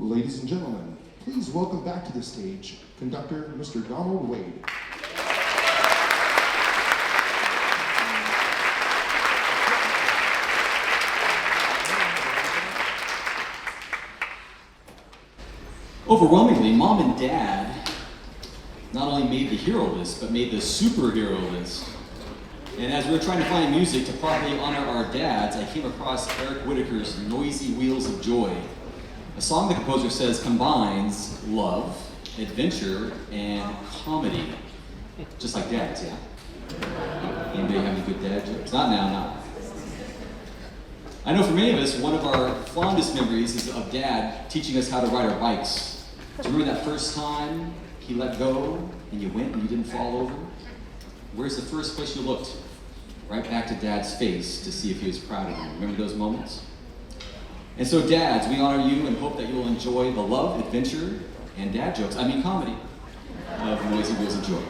Ladies and gentlemen, please welcome back to the stage conductor Mr. Donald Wade. Overwhelmingly, Mom and Dad not only made the hero list, but made the superhero list. And as we were trying to find music to properly honor our dads, I came across Eric Whitacre's Noisy Wheels of Joy, a song the composer says combines love, adventure, and comedy. Just like dads, yeah? Anybody have any good dad jokes? Not now, not. I know for many of us, one of our fondest memories is of Dad teaching us how to ride our bikes. Do you remember that first time he let go and you went and you didn't fall over? Where's the first place you looked? Right back to Dad's face to see if he was proud of you. Remember those moments? And so dads, we honor you and hope that you'll enjoy the love, adventure, and dad jokes, comedy, of Noisy Wheels of Joy.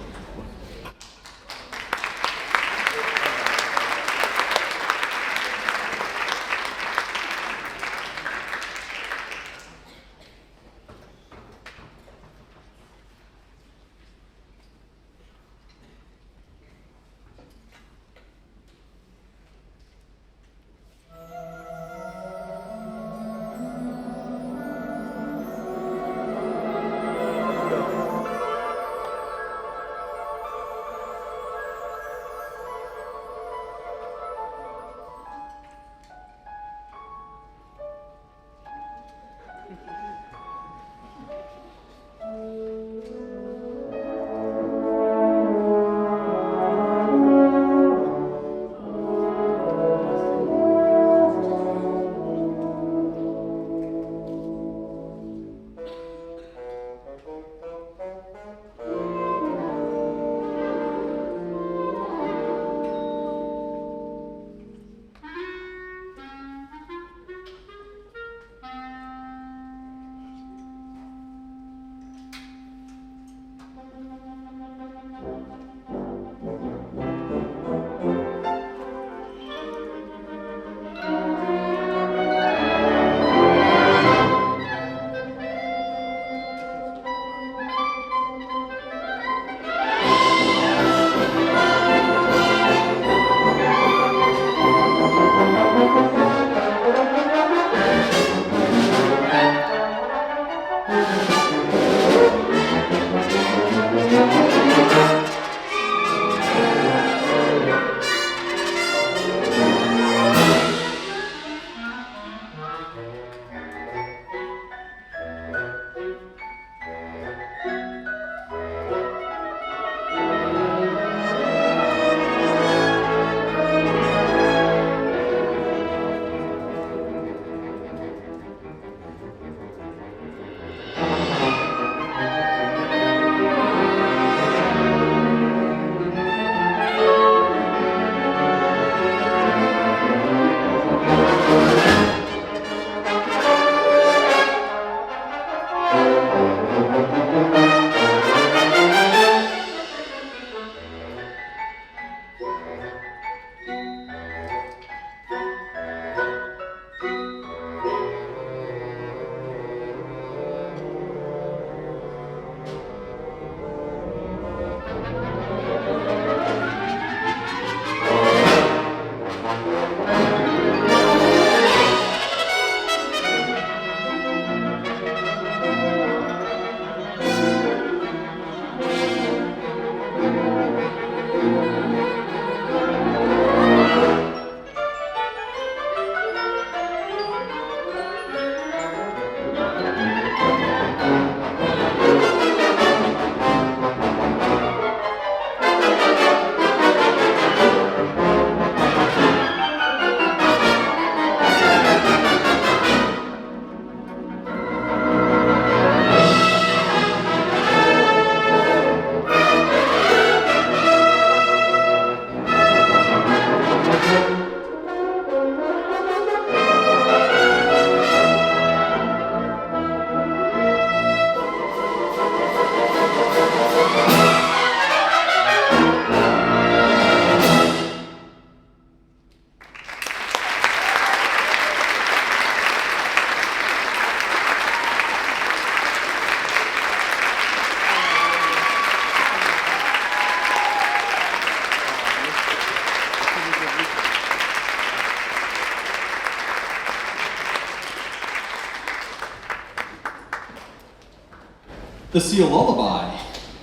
The Seal Lullaby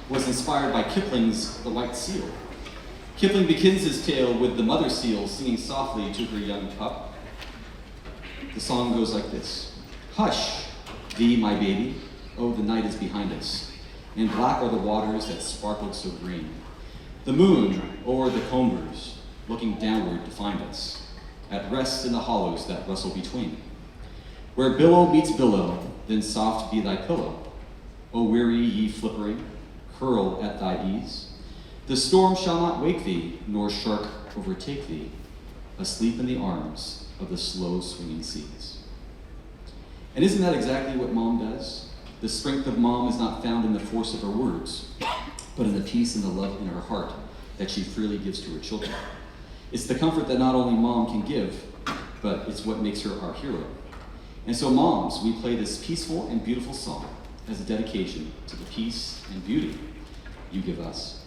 was inspired by Kipling's The White Seal. Kipling begins his tale with the mother seal singing softly to her young pup. The song goes like this. Hush, thee, my baby, oh, the night is behind us, and black are the waters that sparkled so green. The moon o'er the combers, looking downward to find us, at rest in the hollows that rustle between. Where billow meets billow, then soft be thy pillow. O weary ye flippering, curl at thy ease. The storm shall not wake thee, nor shark overtake thee, asleep in the arms of the slow swinging seas. And isn't that exactly what mom does? The strength of mom is not found in the force of her words, but in the peace and the love in her heart that she freely gives to her children. It's the comfort that not only mom can give, but it's what makes her our hero. And so moms, we play this peaceful and beautiful song as a dedication to the peace and beauty you give us.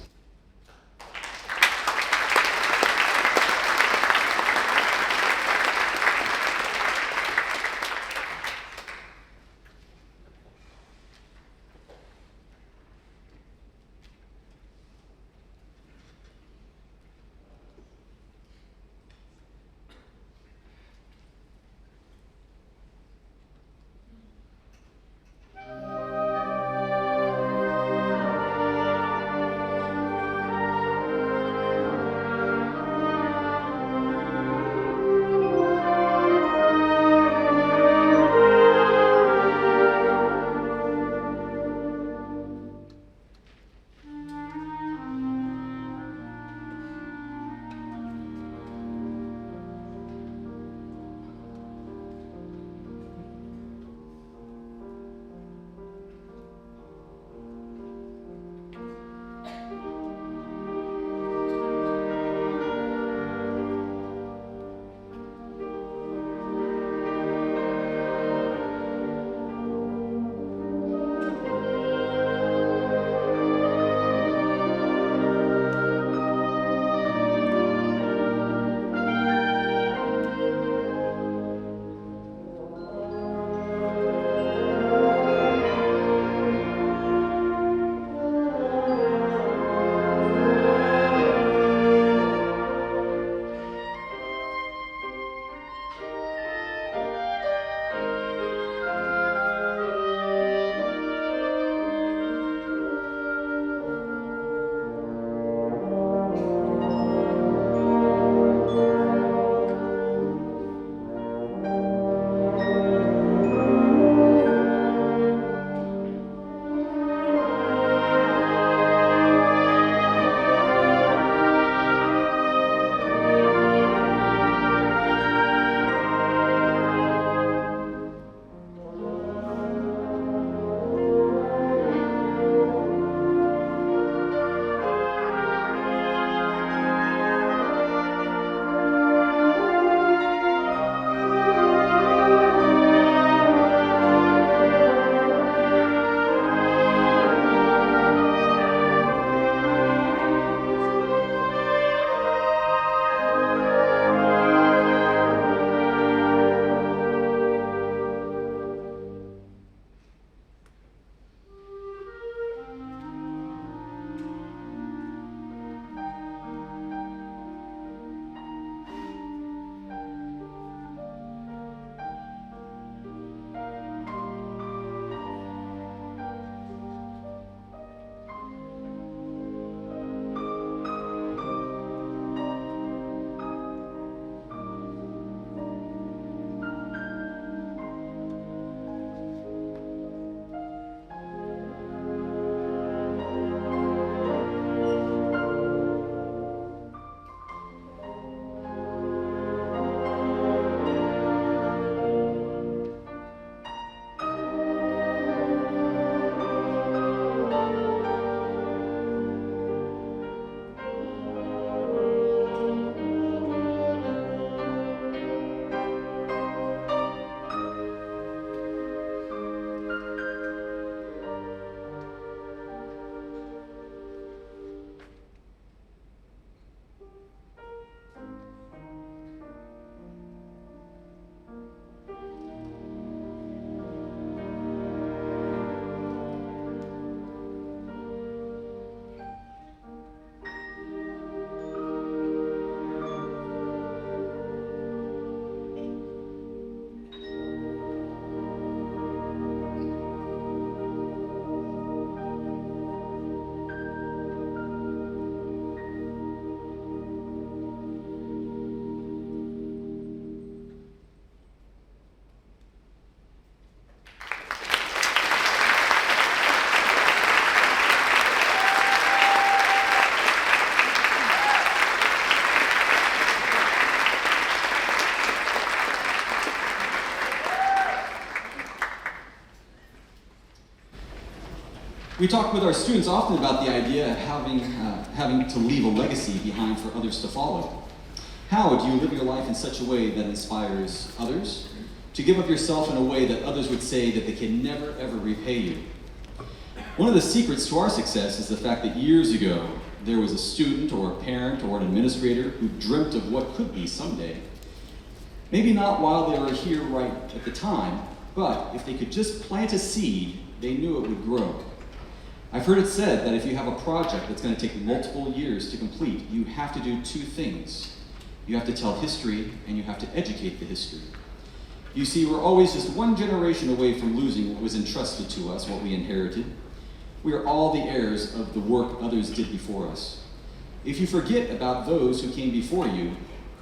We talk with our students often about the idea of having to leave a legacy behind for others to follow. How do you live your life in such a way that inspires others? To give of yourself in a way that others would say that they can never ever repay you. One of the secrets to our success is the fact that years ago, there was a student or a parent or an administrator who dreamt of what could be someday. Maybe not while they were here right at the time, but if they could just plant a seed, they knew it would grow. I've heard it said that if you have a project that's going to take multiple years to complete, you have to do two things. You have to tell history, and you have to educate the history. You see, we're always just one generation away from losing what was entrusted to us, what we inherited. We are all the heirs of the work others did before us. If you forget about those who came before you,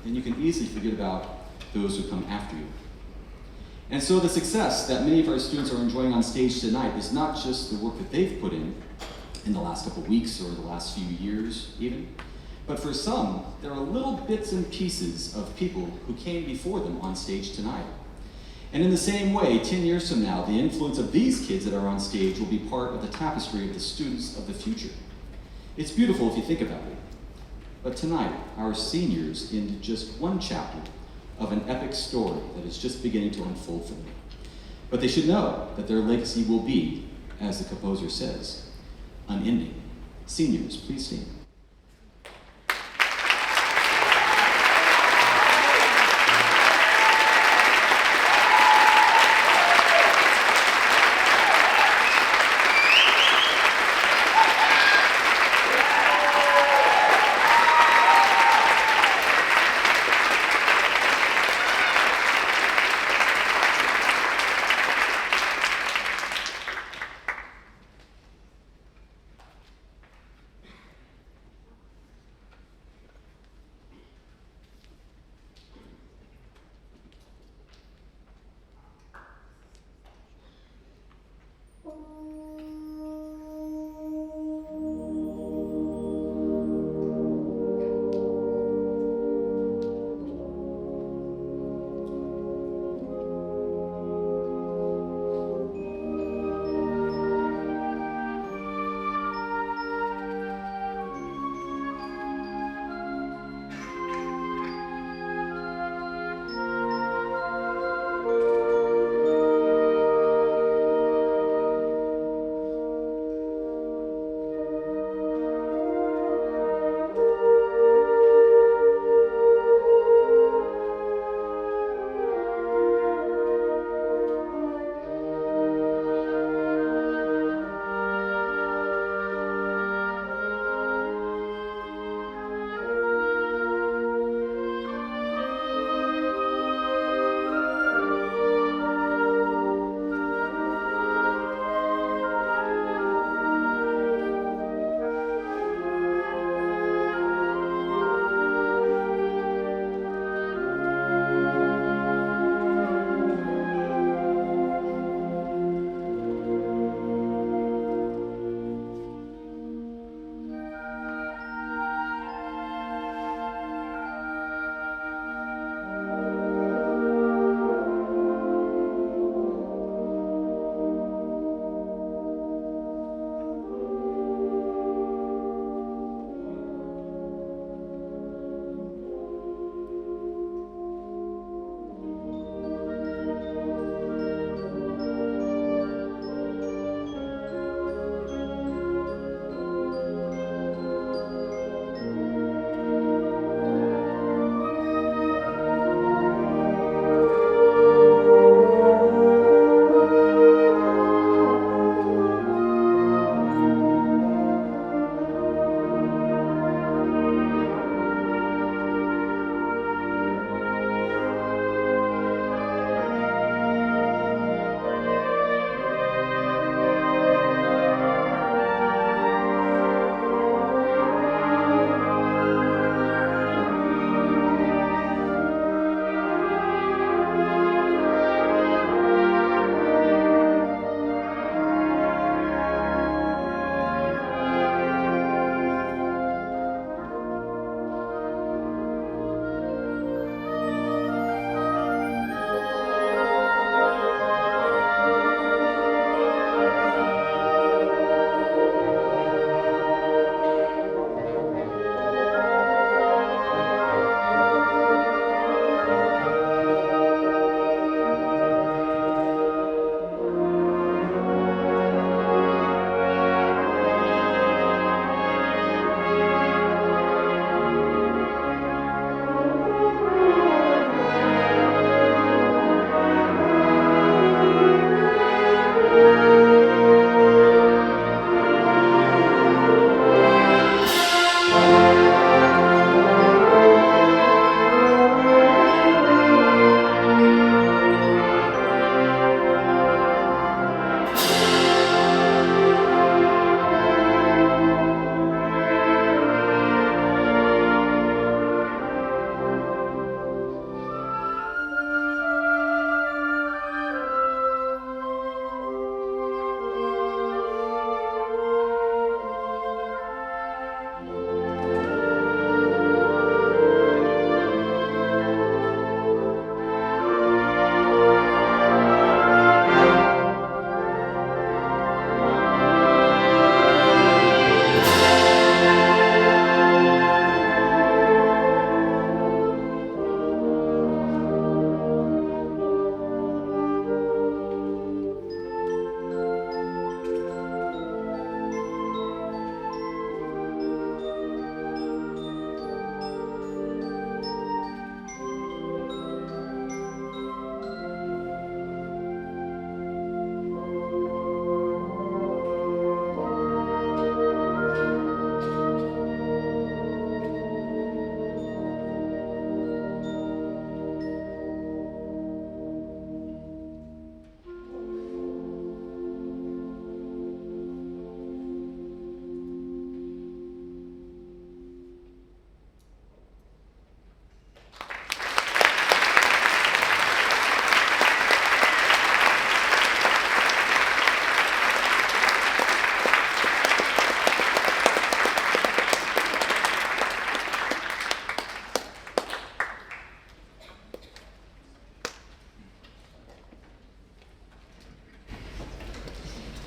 then you can easily forget about those who come after you. And so the success that many of our students are enjoying on stage tonight is not just the work that they've put in the last couple of weeks or the last few years even, but for some, there are little bits and pieces of people who came before them on stage tonight. And in the same way, 10 years from now, the influence of these kids that are on stage will be part of the tapestry of the students of the future. It's beautiful if you think about it. But tonight, our seniors end just one chapter of an epic story that is just beginning to unfold for them. But they should know that their legacy will be, as the composer says, unending. Seniors, please stand.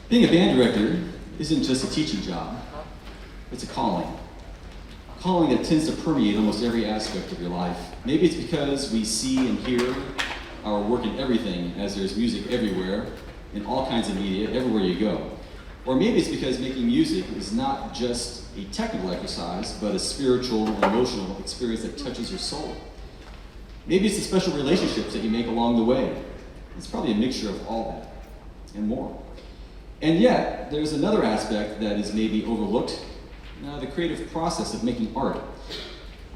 Being a band director isn't just a teaching job, it's a calling. A calling that tends to permeate almost every aspect of your life. Maybe it's because we see and hear our work in everything, as there's music everywhere, in all kinds of media, everywhere you go. Or maybe it's because making music is not just a technical exercise, but a spiritual and emotional experience that touches your soul. Maybe it's the special relationships that you make along the way. It's probably a mixture of all that and more. And yet, there's another aspect that is maybe overlooked, the creative process of making art.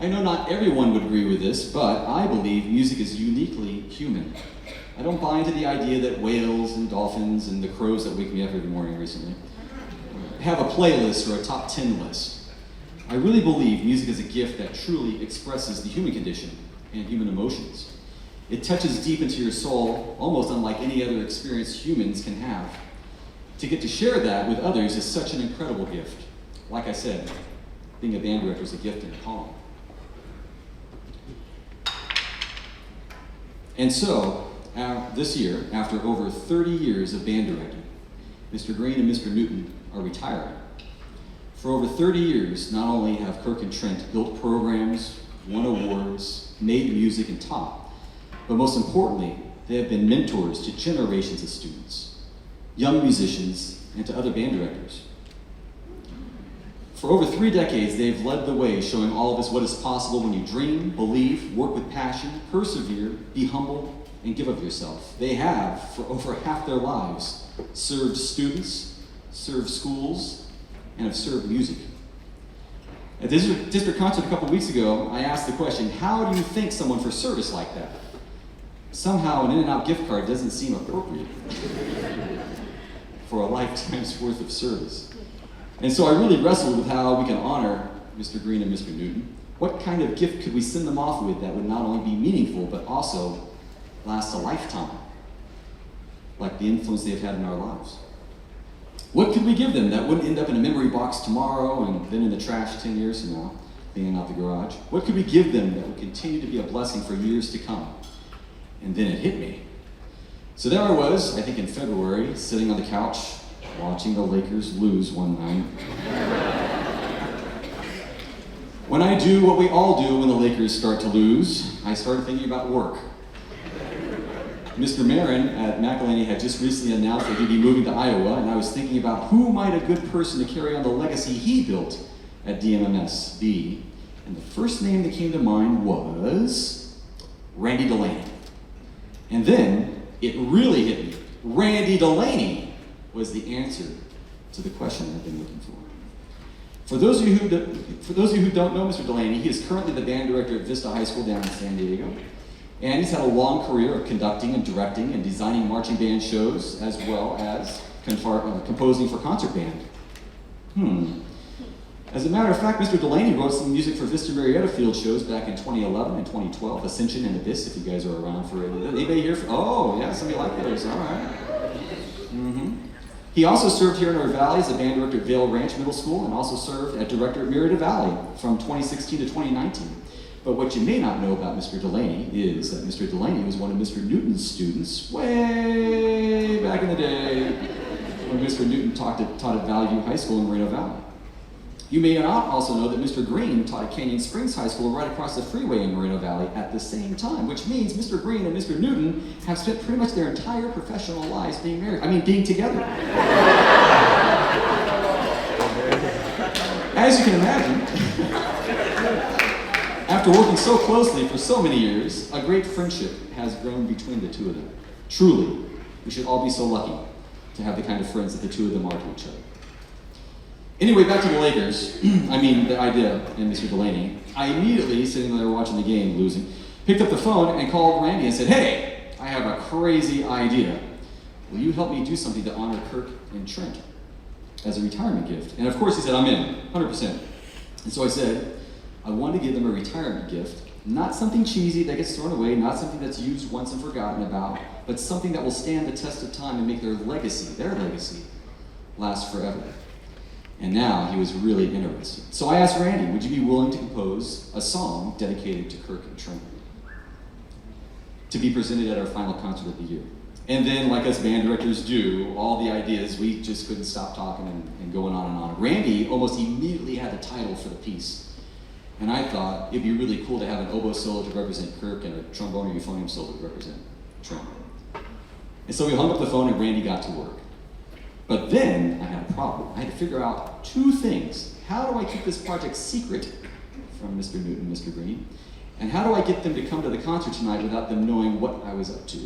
I know not everyone would agree with this, but I believe music is uniquely human. I don't buy into the idea that whales and dolphins and the crows that wake me up every morning recently have a playlist or a top 10 list. I really believe music is a gift that truly expresses the human condition and human emotions. It touches deep into your soul, almost unlike any other experience humans can have. To get to share that with others is such an incredible gift. Like I said, being a band director is a gift and a calling. And so, this year, after over 30 years of band directing, Mr. Green and Mr. Newton are retiring. For over 30 years, not only have Kirk and Trent built programs, won awards, made music, and taught, but most importantly, they have been mentors to generations of students, young musicians, and to other band directors. For over 3 decades, they've led the way, showing all of us what is possible when you dream, believe, work with passion, persevere, be humble, and give of yourself. They have, for over half their lives, served students, served schools, and have served music. At the district concert a couple weeks ago, I asked the question, how do you thank someone for service like that? Somehow an In-N-Out gift card doesn't seem appropriate for a lifetime's worth of service. And so I really wrestled with how we can honor Mr. Green and Mr. Newton. What kind of gift could we send them off with that would not only be meaningful, but also last a lifetime, like the influence they've had in our lives? What could we give them that wouldn't end up in a memory box tomorrow and then in the trash 10 years from now, being out the garage? What could we give them that would continue to be a blessing for years to come? And then it hit me. So there I was, I think in February, sitting on the couch, watching the Lakers lose one night. When I do what we all do when the Lakers start to lose, I started thinking about work. Mr. Marin at McElhaney had just recently announced that he'd be moving to Iowa, and I was thinking about who might a good person to carry on the legacy he built at DMMS be. And the first name that came to mind was Randy Delaney. And then it really hit me. Randy Delaney was the answer to the question I've been looking for. For those of you who don't know Mr. Delaney, he is currently the band director at Vista High School down in San Diego. And he's had a long career of conducting and directing and designing marching band shows, as well as composing for concert band. As a matter of fact, Mr. Delaney wrote some music for Vista Marietta Field shows back in 2011 and 2012, Ascension and Abyss, if you guys are around for it. Anybody here? Oh, yeah, somebody like those, all right. He also served here in our valley as a band director at Vale Ranch Middle School and also served as director at Marietta Valley from 2016 to 2019. But what you may not know about Mr. Delaney is that Mr. Delaney was one of Mr. Newton's students way back in the day when Mr. Newton taught at Valley View High School in Moreno Valley. You may not also know that Mr. Green taught at Canyon Springs High School right across the freeway in Moreno Valley at the same time, which means Mr. Green and Mr. Newton have spent pretty much their entire professional lives being together. As you can imagine, after working so closely for so many years, a great friendship has grown between the two of them. Truly, we should all be so lucky to have the kind of friends that the two of them are to each other. Anyway, back to the Lakers, the idea and Mr. Delaney. I immediately, sitting there watching the game, losing, picked up the phone and called Randy and said, "Hey, I have a crazy idea. Will you help me do something to honor Kirk and Trent as a retirement gift?" And of course he said, "I'm in, 100%. And so I said, I want to give them a retirement gift, not something cheesy that gets thrown away, not something that's used once and forgotten about, but something that will stand the test of time and make their legacy, last forever." And now he was really interested. So I asked Randy, would you be willing to compose a song dedicated to Kirk and Trent to be presented at our final concert of the year? And then, like us band directors do, all the ideas, we just couldn't stop talking and going on and on. Randy almost immediately had the title for the piece. And I thought it'd be really cool to have an oboe solo to represent Kirk and a trombone or euphonium solo to represent Trent. And so we hung up the phone and Randy got to work. But then I had a problem. I had to figure out two things. How do I keep this project secret from Mr. Newton and Mr. Green? And how do I get them to come to the concert tonight without them knowing what I was up to?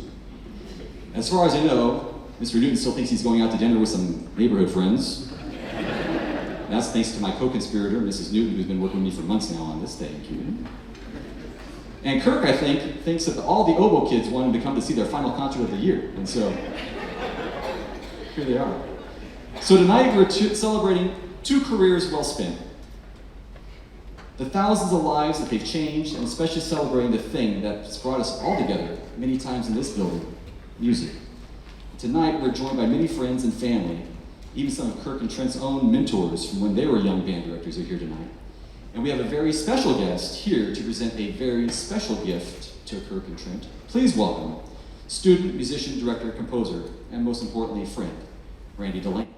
As far as I know, Mr. Newton still thinks he's going out to dinner with some neighborhood friends. That's thanks to my co-conspirator, Mrs. Newton, who's been working with me for months now on this thank you. And Kirk, I think, thinks that all the oboe kids want him to come to see their final concert of the year. And so, here they are. So tonight we're celebrating 2 careers well spent. The thousands of lives that they've changed, and especially celebrating the thing that's brought us all together many times in this building, music. Tonight we're joined by many friends and family. Even some of Kirk and Trent's own mentors from when they were young band directors are here tonight. And we have a very special guest here to present a very special gift to Kirk and Trent. Please welcome student, musician, director, composer, and most importantly, friend, Randy Delaney.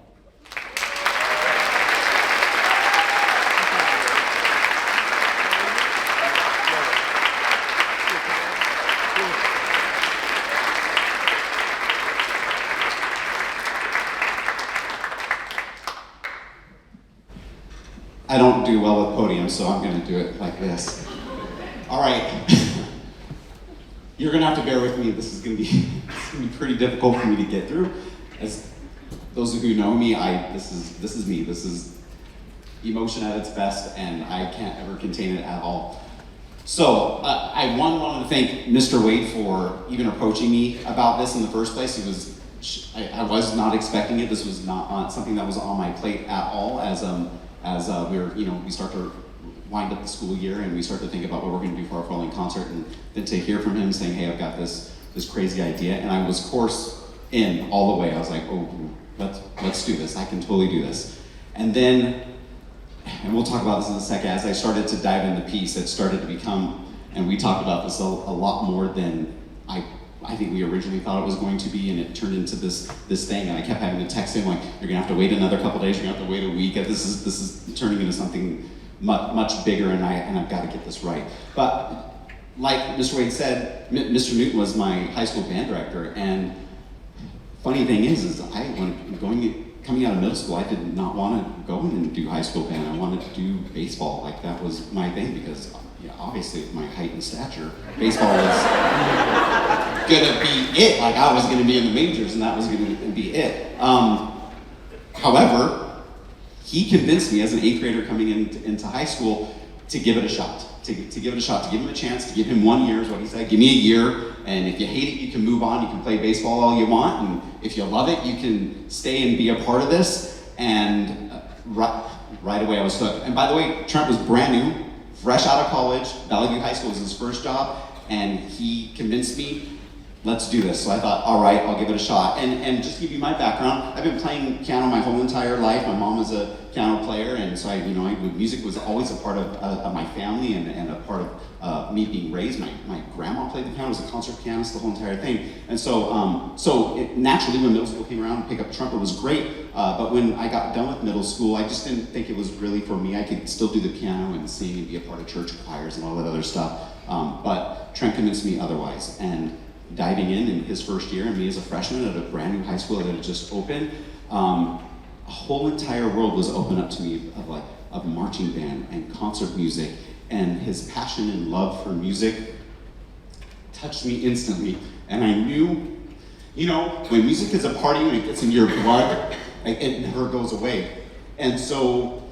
I don't do well with podiums, so I'm going to do it like this. All right. You're going to have to bear with me. This is going to be pretty difficult for me to get through. As those of you who know me, this is me. This is emotion at its best, and I can't ever contain it at all. So I wanted to thank Mr. Wade for even approaching me about this in the first place. I was not expecting it. This was not something that was on my plate at all. We start to wind up the school year and we start to think about what we're going to do for our following concert, and then to hear from him saying, hey, I've got this crazy idea, and I was, of course, in all the way. I was like, oh, let's do this. I can totally do this. And then, and we'll talk about this in a second, as I started to dive into the piece, it started to become, and we talked about this a lot more than I think we originally thought it was going to be, and it turned into this thing, and I kept having to text him like, you're gonna have to wait another couple days, you're gonna have to wait a week, this is turning into something much bigger, and I've got to get this right. But like Mr. Wade said, Mr. Newton was my high school band director, and funny thing is coming out of middle school, I did not want to go in and do high school band. I wanted to do baseball, like that was my thing, because obviously with my height and stature, baseball was gonna be it. Like I was gonna be in the majors, and that was gonna be it. However, he convinced me as an 8th grader coming into high school to give it a shot. To give him a chance, to give him 1 year is what he said. Give me a year, and if you hate it, you can move on. You can play baseball all you want, and if you love it, you can stay and be a part of this. And right away I was hooked. And by the way, Trent was brand new, fresh out of college. Valley View High School was his first job, and he convinced me, let's do this. So I thought, all right, I'll give it a shot. And just to give you my background, I've been playing piano my whole entire life. My mom was a piano player, and so music was always a part of my family and a part of me being raised. My grandma played the piano, was a concert pianist, the whole entire thing. And so naturally, when middle school came around, pick up trumpet was great. But when I got done with middle school, I just didn't think it was really for me. I could still do the piano and sing and be a part of church choirs and all that other stuff. But Trent convinced me otherwise. And diving in his first year, and me as a freshman at a brand new high school that had just opened, a whole entire world was opened up to me of marching band and concert music, and his passion and love for music touched me instantly. And I knew, when music is a part of you and it gets in your blood, it never goes away. And so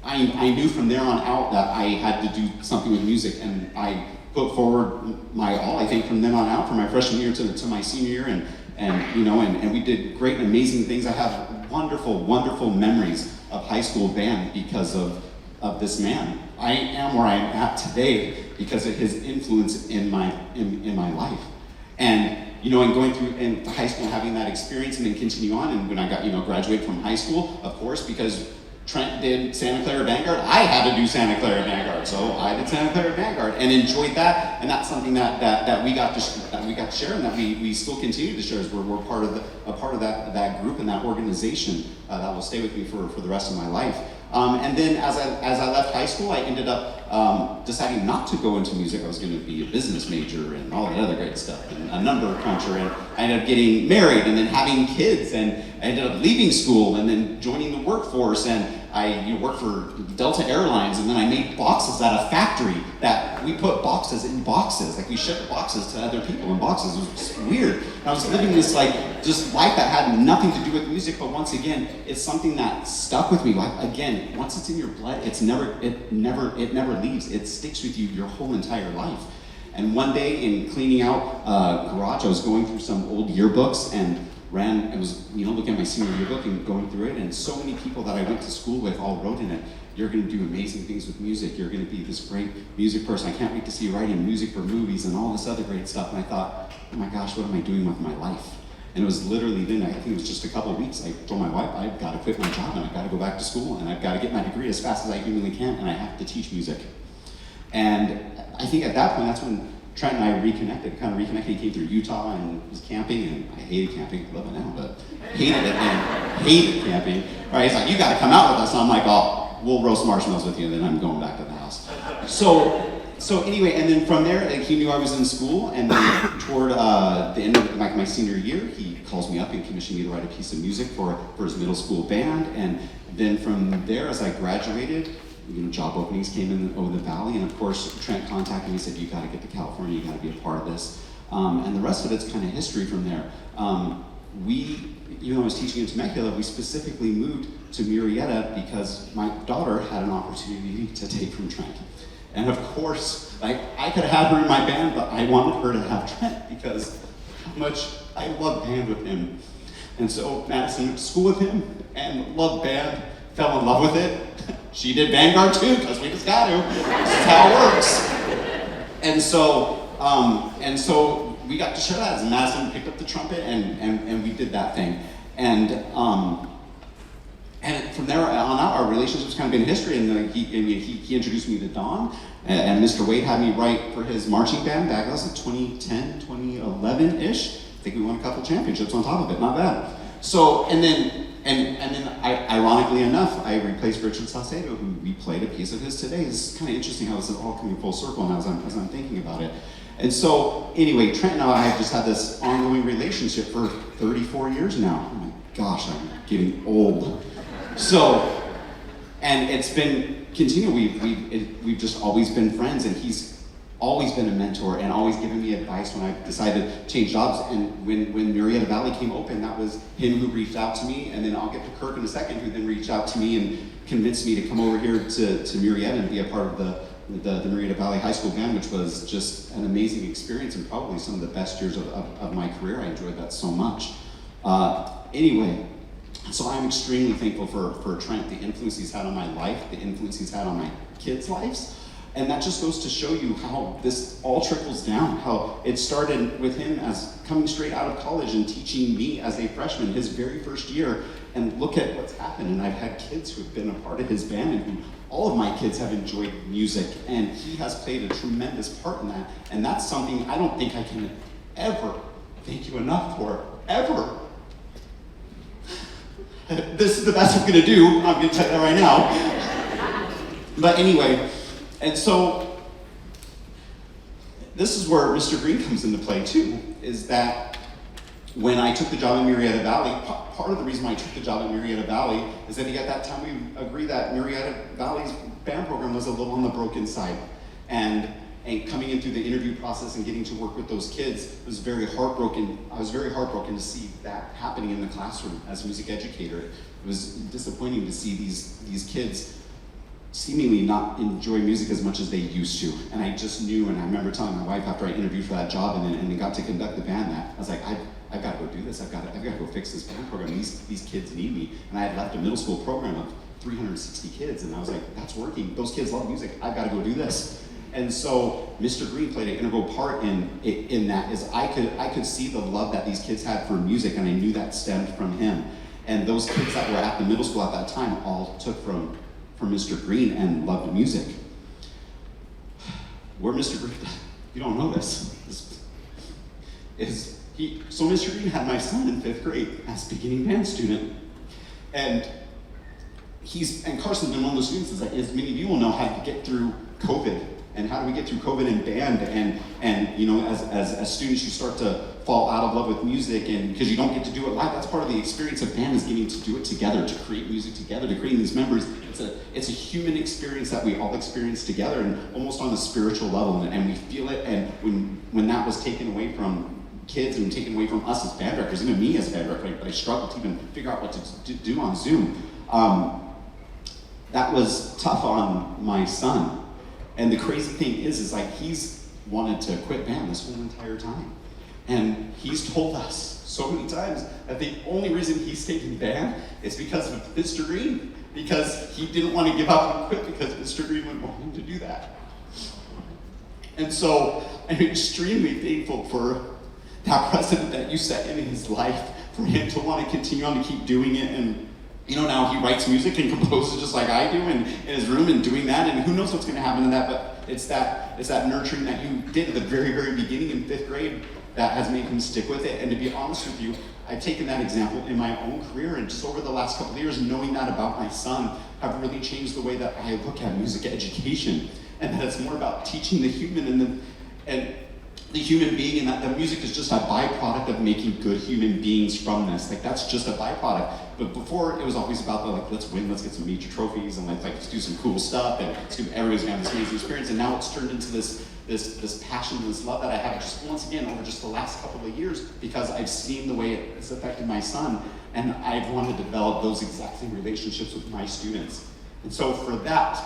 I knew from there on out that I had to do something with music, and I put forward my all, I think, from then on out, from my freshman year to my senior year, and we did great and amazing things. I have wonderful memories of high school band because of this man. I am where I am at today because of his influence in my life. And and going through high school and having that experience, and then continue on, and when I got graduated from high school, of course, because Trent did Santa Clara Vanguard. I had to do Santa Clara Vanguard, so I did Santa Clara Vanguard and enjoyed that. And that's something that we got to share, and that we still continue to share. As we're part of that group and that organization that will stay with me for the rest of my life. And then as I left high school, I ended up deciding not to go into music. I was going to be a business major and all that other great stuff, and a number cruncher. And I ended up getting married and then having kids, and I ended up leaving school and then joining the workforce. And I worked for Delta Airlines, and then I made boxes at a factory that we put boxes in boxes. Like we shipped boxes to other people in boxes. It was just weird. And I was living this just life that had nothing to do with music, but once again, it's something that stuck with me. Like again, once it's in your blood, it never leaves. It sticks with you your whole entire life. And one day in cleaning out garage, I was going through some old yearbooks and I was looking at my senior yearbook and going through it, and so many people that I went to school with all wrote in it, "You're going to do amazing things with music. You're going to be this great music person. I can't wait to see you writing music for movies," and all this other great stuff. And I thought, oh my gosh, what am I doing with my life? And it was literally then, I think it was just a couple of weeks, I told my wife, I've got to quit my job and I've got to go back to school and I've got to get my degree as fast as I humanly can, and I have to teach music. And I think at that point, that's when Trent and I reconnected. He came through Utah and was camping, and I hated camping. I love it now, but hated it then. Hated camping. All right, he's like, "You got to come out with us." And I'm like, "Oh, we'll roast marshmallows with you, and then I'm going back to the house." So anyway, and then from there, he knew I was in school, and then toward the end of my senior year, he calls me up and commissioned me to write a piece of music for his middle school band. And then from there, as I graduated, job openings came in over the valley, and of course Trent contacted me and said, "You got to get to California, you got to be a part of this," and the rest of it's kind of history from there. Even though I was teaching in Temecula, we specifically moved to Murrieta because my daughter had an opportunity to take from Trent. And of course, I could have had her in my band, but I wanted her to have Trent because how much I love band with him. And so Madison went to school with him and loved band, fell in love with it. She did Vanguard too, because we just got to. This is how it works. And so we got to share that. And Madison picked up the trumpet, and we did that thing. And from there on out, our relationship's kind of been history. And he introduced me to Don, and Mr. Wade had me write for his marching band back. That was in 2010, 2011-ish. I think we won a couple championships on top of it. Not bad. So and then ironically enough, I replaced Richard Saucedo, who we played a piece of his today. It's kind of interesting how this is all coming full circle now as I'm thinking about it. And so, anyway, Trent and I have just had this ongoing relationship for 34 years now. Oh my gosh, I'm getting old. So, and it's been continual. We've just always been friends, and he's always been a mentor and always given me advice when I decided to change jobs. And when Murrieta Valley came open, that was him who reached out to me. And then I'll get to Kirk in a second, who then reached out to me and convinced me to come over here to Murrieta and be a part of the Murrieta Valley High School Band, which was just an amazing experience and probably some of the best years of my career. I enjoyed that so much. Anyway, so I'm extremely thankful for Trent, the influence he's had on my life, the influence he's had on my kids' lives. And that just goes to show you how this all trickles down, how it started with him as coming straight out of college and teaching me as a freshman his very first year. And look at what's happened. And I've had kids who have been a part of his band, and who all of my kids have enjoyed music. And he has played a tremendous part in that. And that's something I don't think I can ever thank you enough for, ever. This is the best I'm gonna do. I'm gonna tell you that right now. But anyway, and so this is where Mr. Green comes into play too, is that when I took the job in Murrieta Valley, part of the reason why I took the job in Murrieta Valley is that at that time we agreed that Murrieta Valley's band program was a little on the broken side. And coming in through the interview process and getting to work with those kids was very heartbroken. I was very heartbroken to see that happening in the classroom as a music educator. It was disappointing to see these kids seemingly not enjoy music as much as they used to. And I just knew, and I remember telling my wife after I interviewed for that job and then got to conduct the band, that I was like, I've got to go do this. I've got to go fix this band program. These kids need me. And I had left a middle school program of 360 kids, and I was like, that's working. Those kids love music. I've got to go do this. And so Mr. Green played an integral part in that, is I could see the love that these kids had for music, and I knew that stemmed from him. And those kids that were at the middle school at that time all took from Mr. Green and loved music. Where Mr. Green, you don't know this, so Mr. Green had my son in 5th grade as a beginning band student. And Carson's been one of those students, as many of you will know, how to get through COVID. And how do we get through COVID in band? And you know, as students, you start to fall out of love with music, and because you don't get to do it live. That's part of the experience of band, is getting to do it together, to create music together, to create these memories. It's a human experience that we all experience together, and almost on a spiritual level, and we feel it. And when that was taken away from kids and taken away from us as band directors, even me as a band director, I struggled to even figure out what to do on Zoom. That was tough on my son. And the crazy thing is like he's wanted to quit band this whole entire time. And he's told us so many times that the only reason he's taking band is because of Mr. Green, because he didn't want to give up and quit because Mr. Green would want him to do that. And so I'm extremely thankful for that precedent that you set in his life, for him to want to continue on to keep doing it. And you know, now he writes music and composes just like I do, and in his room and doing that, and who knows what's going to happen to that, but it's that nurturing that you did at the very, very beginning in 5th grade that has made him stick with it. And to be honest with you, I've taken that example in my own career, and just over the last couple of years, knowing that about my son, have really changed the way that I look at music education, and that it's more about teaching the human and the human being, and that the music is just a byproduct of making good human beings from this. Like, that's just a byproduct. But before, it was always about the, like, let's win, let's get some major trophies, and let's do some cool stuff, and everybody's gonna have this amazing experience. And now it's turned into this passion, this love that I have just once again over just the last couple of years, because I've seen the way it's affected my son, and I've wanted to develop those exact same relationships with my students. And so for that,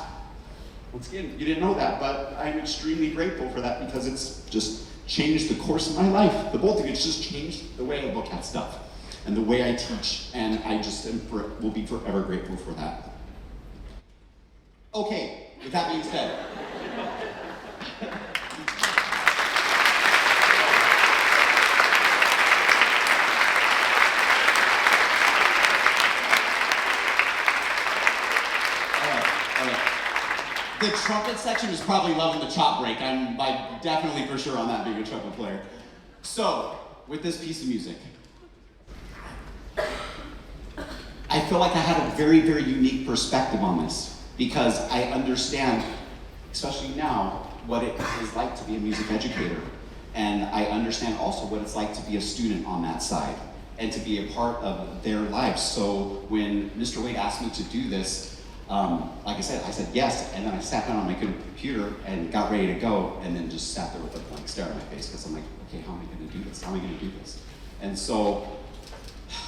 once again, you didn't know that, but I'm extremely grateful for that, because it's just changed the course of my life. The both of you, it's just changed the way I look at stuff and the way I teach, and I just will be forever grateful for that. Okay, with that being said, all right. The trumpet section is probably loving the chop break. I'm definitely for sure on that, being a trumpet player. So, with this piece of music, I feel like I had a very, very unique perspective on this, because I understand, especially now, what it is like to be a music educator. And I understand also what it's like to be a student on that side and to be a part of their lives. So when Mr. Wade asked me to do this, like I said yes, and then I sat down on my computer and got ready to go, and then just sat there with a blank stare on my face, because I'm like, okay, how am I going to do this? How am I going to do this? And so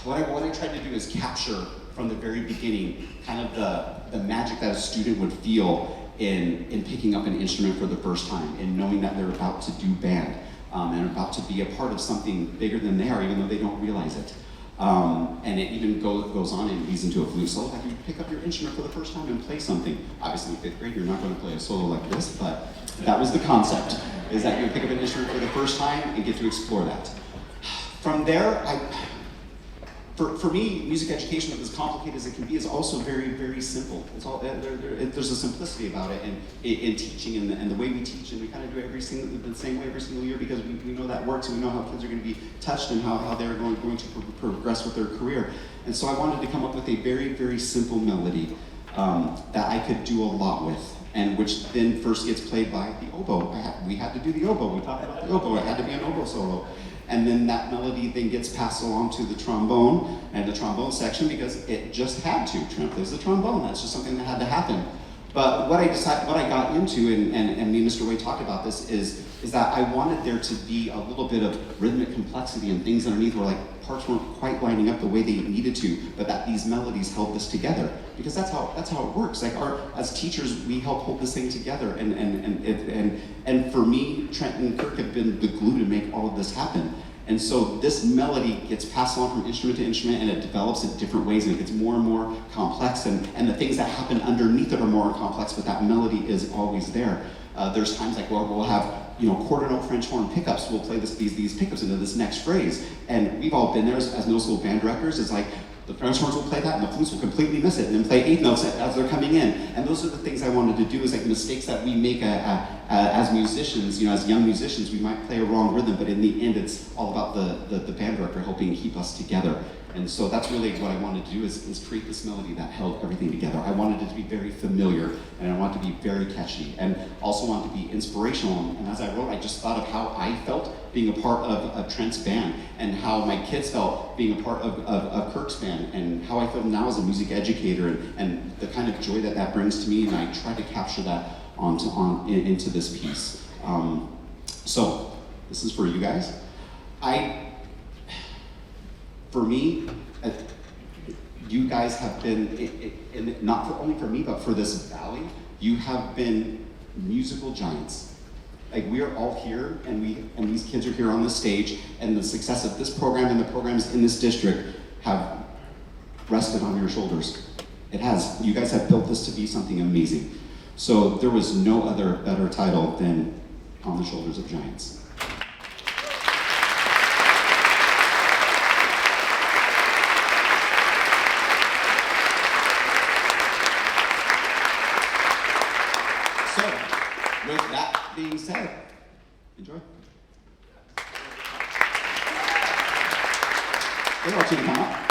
what I tried to do is capture from the very beginning kind of the magic that a student would feel in picking up an instrument for the first time, and knowing that they're about to do band, and about to be a part of something bigger than they are, even though they don't realize it. And it even goes on and leads into a flute solo. Like, you pick up your instrument for the first time and play something. Obviously, in 5th grade, you're not going to play a solo like this, but that was the concept, is that you pick up an instrument for the first time and get to explore that. From there, for me, music education, as complicated as it can be, is also very, very simple. It's all there's a simplicity about it, and in teaching, and the way we teach, and we kind of do it the same way every single year, because we know that works, and we know how kids are going to be touched, and how they're going to progress with their career. And so I wanted to come up with a very, very simple melody that I could do a lot with, and which then first gets played by the oboe. We had to do the oboe. We talked about the oboe. It had to be an oboe solo. And then that melody then gets passed along to the trombone and the trombone section, because it just had to. There's the trombone. That's just something that had to happen. But what I got into, and me and Mr. Wade talked about this, is that I wanted there to be a little bit of rhythmic complexity and things underneath where, like, parts weren't quite lining up the way they needed to, but that these melodies held this together, because that's how it works. Like, as teachers, we help hold this thing together, and for me, Trent and Kirk have been the glue to make all of this happen. And so this melody gets passed along from instrument to instrument, and it develops in different ways, and it gets more and more complex, and the things that happen underneath it are more complex, but that melody is always there. There's times like where we'll have, quarter note French horn pickups. We'll play these pickups into this next phrase, and we've all been there as middle school band directors. It's like The French horns will play that, and the flutes will completely miss it, and then play eighth notes as they're coming in. And those are the things I wanted to do, is like mistakes that we make as musicians, as young musicians. We might play a wrong rhythm, but in the end, it's all about the band director helping keep us together. And so that's really what I wanted to do, is create this melody that held everything together. I wanted it to be very familiar, and I wanted to be very catchy, and also wanted to be inspirational. And as I wrote, I just thought of how I felt being a part of Trent's band, and how my kids felt being a part of Kirk's band, and how I feel now as a music educator, and the kind of joy that brings to me, and I tried to capture that into this piece. So, this is for you guys. For me, you guys have been, and not only for me, but for this valley, you have been musical giants. Like, we are all here, and these kids are here on the stage, and the success of this program and the programs in this district have rested on your shoulders. It has. You guys have built this to be something amazing. So there was no other better title than On the Shoulders of Giants. So, with that being said, enjoy. They want you to come up.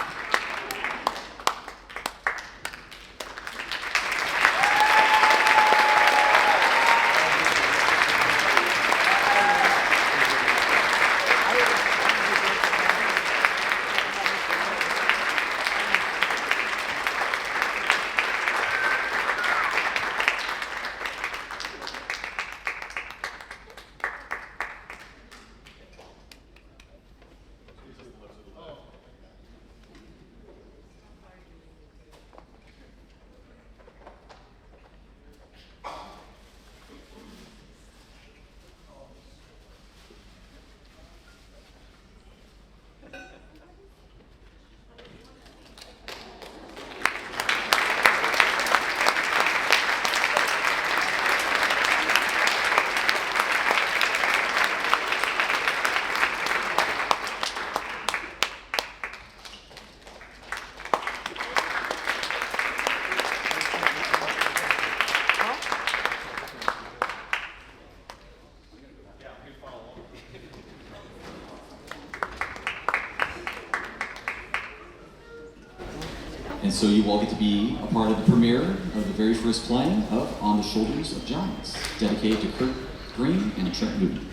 And so you all get to be a part of the premiere of the very first playing of On the Shoulders of Giants, dedicated to Kirk Green and Trent Newton.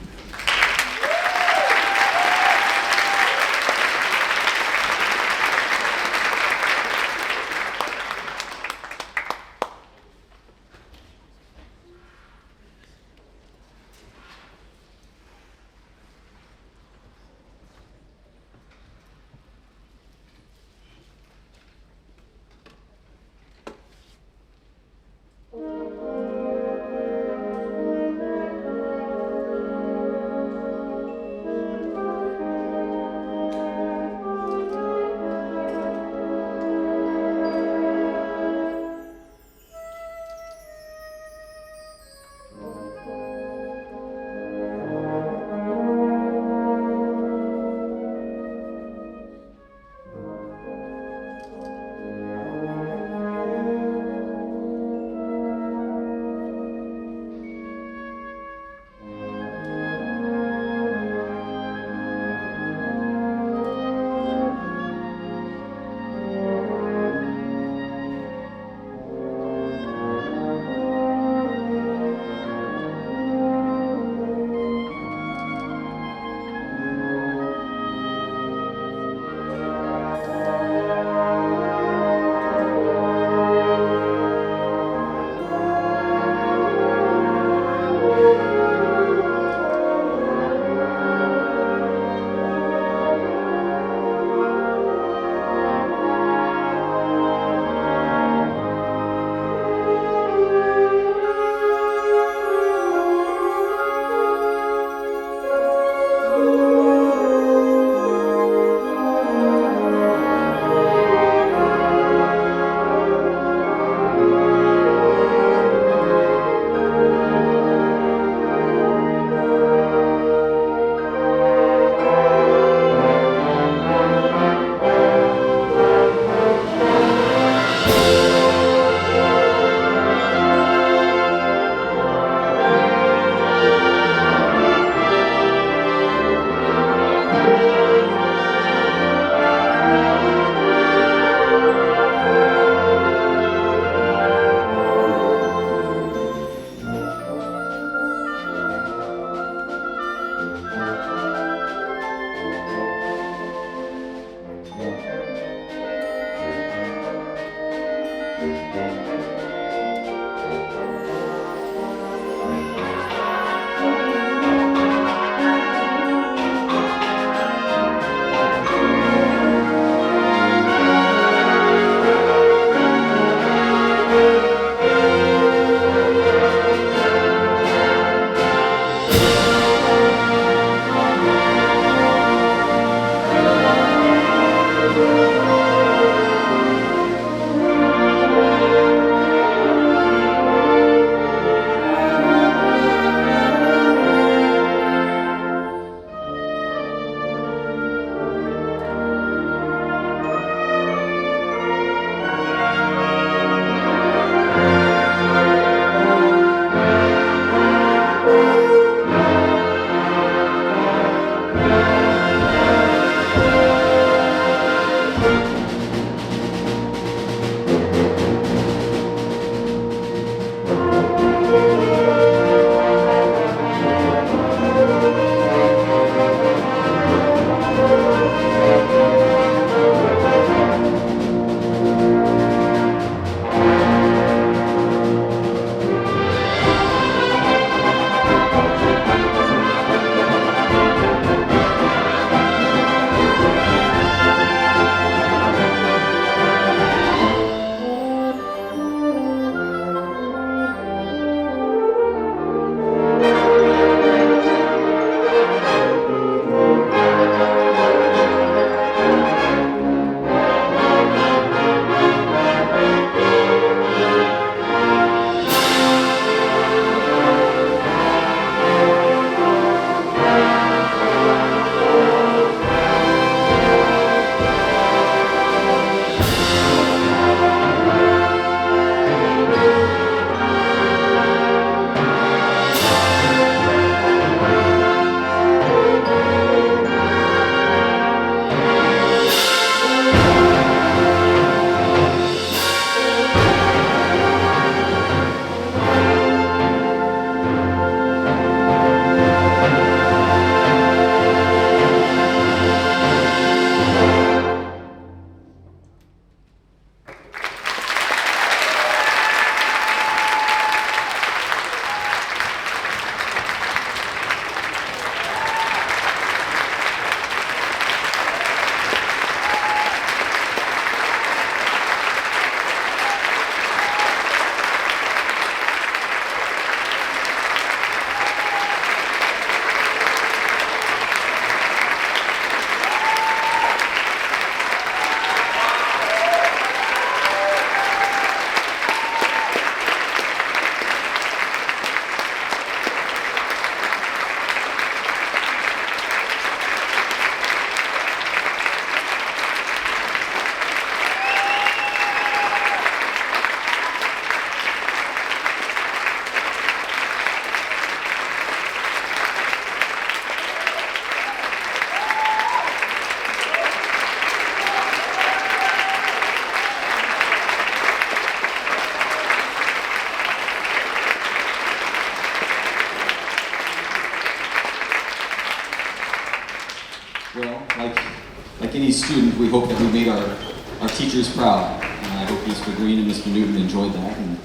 Like any student, we hope that we made our teachers proud. And I hope Mr. Green and Mr. Newton enjoyed that. And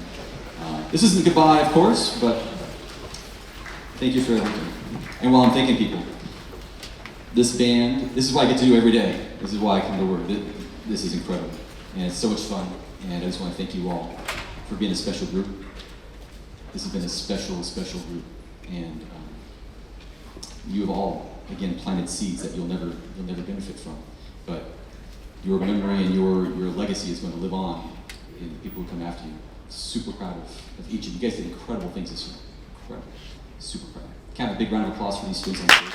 this isn't goodbye, of course, but thank you for everything. And while I'm thanking people, this band, this is what I get to do every day. This is why I come to work. This is incredible. And it's so much fun. And I just want to thank you all for being a special group. This has been a special, special group. And you have all, again, planted seeds that you'll never benefit from. But your memory and your legacy is going to live on in the people who come after you. Super proud of each of you. You guys did incredible things this year. Incredible. Super proud. Can I have a big round of applause for these students on stage?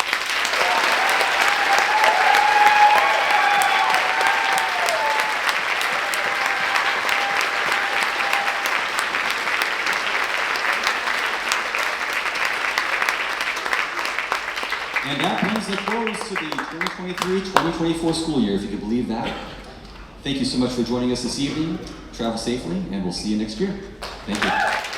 And that brings the close to the 2023-2024 school year, if you can believe that. Thank you so much for joining us this evening. Travel safely, and we'll see you next year. Thank you.